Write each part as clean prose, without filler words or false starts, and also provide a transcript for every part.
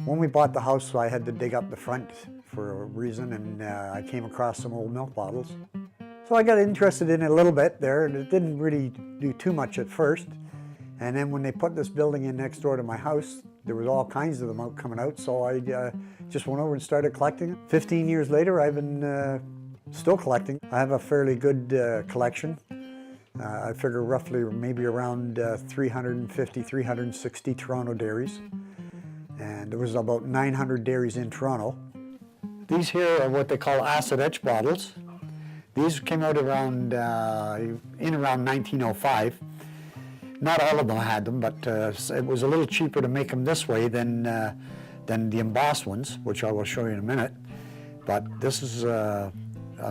When we bought the house, I had to dig up the front for a reason, and I came across some old milk bottles. So I got interested in it a little bit there, and it didn't really do too much at first. And then when they put this building in next door to my house, there was all kinds of them coming out, so I just went over and started collecting. 15 years later, I've been still collecting. I have a fairly good collection. I figure roughly maybe around 350, 360 Toronto dairies. And there was about 900 dairies in Toronto. These here are what they call acid etch bottles. These came out around, in around 1905. Not all of them had them, but it was a little cheaper to make them this way than the embossed ones, which I will show you in a minute. But this is an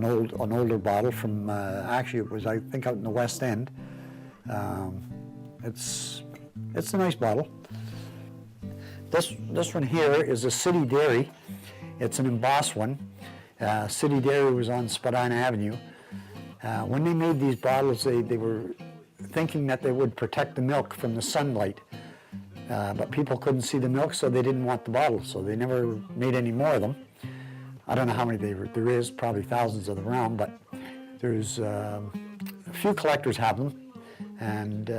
older bottle from, actually it was, I think, out in the West End. It's a nice bottle. This one here is a City Dairy. It's an embossed one. City Dairy was on Spadina Avenue. When they made these bottles, they were thinking that they would protect the milk from the sunlight. But people couldn't see the milk, so they didn't want the bottles, so they never made any more of them. I don't know how many there is, probably thousands of them around, but there's a few collectors have them, and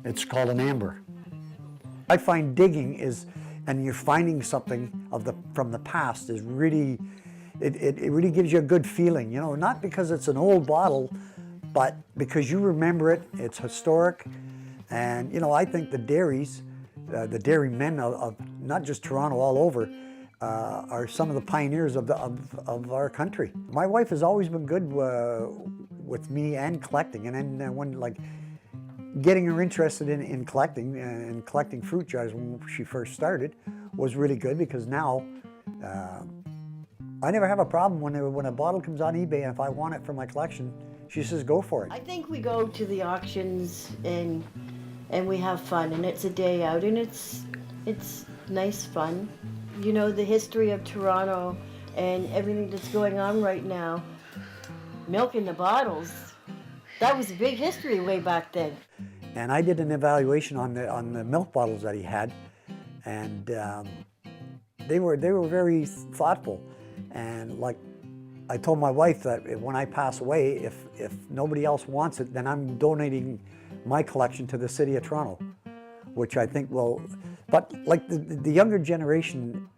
it's called an amber. I find digging and you're finding something from the past is really, it really gives you a good feeling, you know, not because it's an old bottle, but because you remember it, it's historic. And, you know, I think the dairies, the dairymen of not just Toronto, all over, are some of the pioneers of our country. My wife has always been good with me and collecting, and then when getting her interested in collecting and collecting fruit jars when she first started was really good, because now I never have a problem when a bottle comes on eBay, and if I want it for my collection, she says go for it. I think we go to the auctions and we have fun, and it's a day out, and it's nice fun. You know, the history of Toronto and everything that's going on right now. Milk in the bottles, that was a big history way back then. And I did an evaluation on the milk bottles that he had, and they were very thoughtful. And like I told my wife that when I pass away, if nobody else wants it, then I'm donating my collection to the City of Toronto, which I think will. But like the younger generation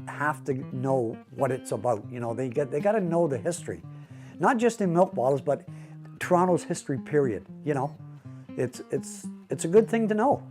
have to know what it's about. You know, they got to know the history, not just in milk bottles, but Toronto's history period. You know. It's a good thing to know.